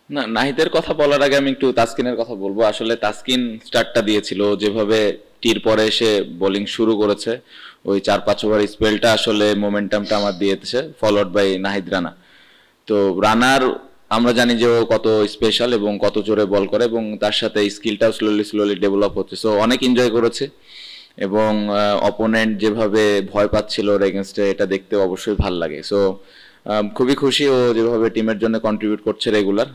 না, নাহিদের কথা বলার আগে আমি একটু তাসকিনের কথা বলবো। আসলে তাসকিন স্টার্টটা দিয়েছিল, যেভাবে টির পরে এসে বোলিং শুরু করেছে, ওই 4-5 ওভার স্পেলটা আসলে মোমেন্টামটা আমার দিয়েছে, ফলোড বাই নাহিদ রানা। তো রানার আমরা জানি যে ও কত স্পেশাল এবং কত জোরে বল করে, এবং তার সাথে স্কিলটাও স্লোলি স্লোলি ডেভেলপ হচ্ছে, সো অনেক এনজয় করেছে। এবং অপোনেন্ট যেভাবে ভয় পাচ্ছিল ওর এগেনস্টে, এটা দেখতে অবশ্যই ভাল লাগে। সো খুবই খুশি ও যেভাবে টিমের জন্য কন্ট্রিবিউট করছে রেগুলার।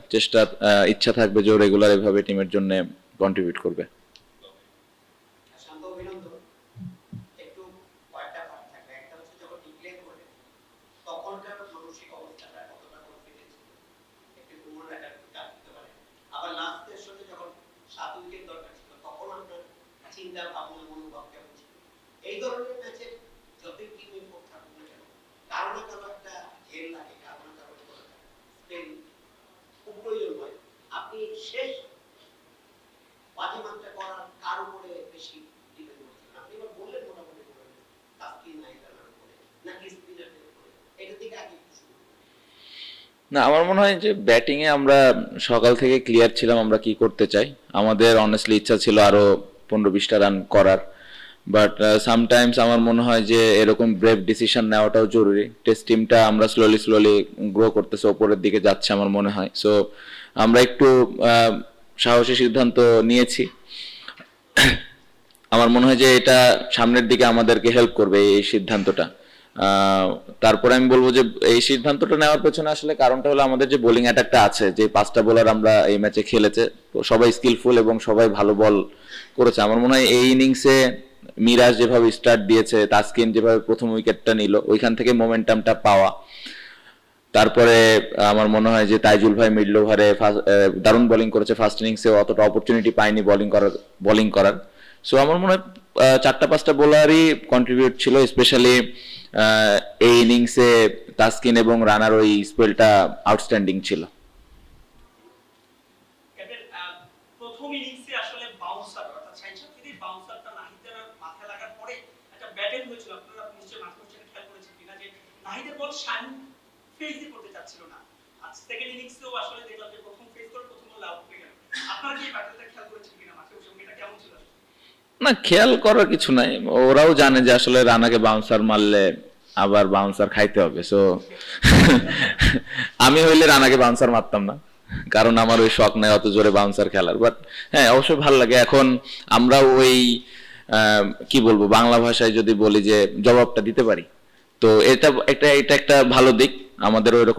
ইচ্ছা থাকবে যে ও রেগুলার এভাবে টিমের জন্য কন্ট্রিবিউট করবে। শান্ত অভিনন্দন। একটু কয়েকটা পার্ট থাকবে, একটা হচ্ছে যখন ডিক্লেয়ার করে তখনকার মানসিক অবস্থাটা কতটা কনফিডেন্স ছিল একটু মনে রাখার একটু চাপ দিতে পারে। আবার লাস্ট সেশনে যখন 7 উইকেট দরকার ছিল তখন আপনার চিন্তা ভাবনা মনোভাব কেমন ছিল? এই ধরনের ম্যাচে যতই টিম ইম্পোর্ট থাকুক না কেন, কারো না কারো একটা ঘের লাগে, কারো না কারো একটা স্পেল খুব প্রয়োজন হয়। আপনি শেষ বাজিমাতটা করার কার উপরে বেশি ডিপেন্ড করছেন? আপনি এবার বললেন মোটামুটি বললেন তাসকিন নাহিদার উপরে নাকি স্পিনারদের উপরে, এটা থেকে আগে একটু শুরু করুন। না, আমার মনে হয় যে ব্যাটিং এ আমরা সকাল থেকে ক্লিয়ার ছিলাম আমরা কি করতে চাই। আমাদের অনেস্টলি ইচ্ছা ছিল আরো 15-20টা রান করার, বাট সামটাইমস আমার মনে হয় যে এরকম ব্রেভ ডিসিশন নেওয়াটাও জরুরি। টেস্ট টিমটা আমরা স্লোলি স্লোলি গ্রো করতেছে, ওপরের দিকে যাচ্ছে আমার মনে হয়। সো আমরা একটু সাহসী সিদ্ধান্ত নিয়েছি। আমার মনে হয় যে এটা সামনের দিকে আমাদেরকে হেল্প করবে এই সিদ্ধান্তটা। আহ, তারপরে আমি বলবো যে এই সিদ্ধান্তটা নেওয়ার পেছনে আসলে কারণটা হলো আমাদের যে বোলিং অ্যাটাকটা আছে, যে 5টা বোলার আমরা এই ম্যাচে খেলেছে, তো সবাই স্কিলফুল এবং সবাই ভালো বল করেছে। আমার মনে হয় এই ইনিংসে মিরাজ যেভাবে স্টার্ট দিয়েছে, তাসকিন যেভাবে প্রথম উইকেটটা নিল, ওইখান থেকে মোমেন্টামটা পাওয়া। তারপরে আমার মনে হয় যে তাইজুল ভাই মিডল ওভারে দারুণ বোলিং করেছে, ফার্স্ট ইনিংসে অতটা অপরচুনিটি পায়নি বোলিং করার। সো আমার মনে হয় 4টা-5টা বোলারই কন্ট্রিবিউট ছিল, স্পেশালি এই ইনিংসে তাসকিন এবং রানার ওই স্পেলটা আউটস্ট্যান্ডিং ছিল। ক্যাপ্টেন, প্রথম ইনিংসে আসলে বাউন্সার অর্থাৎ শাহিন শাফিদির বাউন্সারটা নাহিদের মাথায় লাগার পরে একটা ব্যাটেন হয়েছিল, আপনারা নিশ্চয়ই মাঠে বসে খেয়াল করেছেন কিনা, যে নাহিদের বল শাহিন ফেজই করতে চাচ্ছিল না। আর সেকেন্ড ইনিংসেও আসলে দেখলাম যে প্রথম ফেজ করে প্রথম বল আউট হয়ে গেল। আপনারা কি ব্যাটেনটা খেয়াল করেছেন কিনা মাঠে বসে, এটা কেমন ছিল আসলে? না, খেয়াল করার কিছু নাই, ওরাও জানে যে আসলে রানাকে বাউন্সার মারলে আবার বাউন্সার খাইতে হবে। সো আমি হইলে রানাকে বাউন্সার মারতাম না, কারণ আমার ওই শখ নাই অত জোরে বাউন্সার খেলার। বাট হ্যাঁ, অবশ্যই ভালো লাগে। এখন আমরা ওই কি বলবো, বাংলা ভাষায় যদি বলি যে জবাবটা দিতে পারি, তো এটা একটা ভালো দিক আমাদের ওই রকম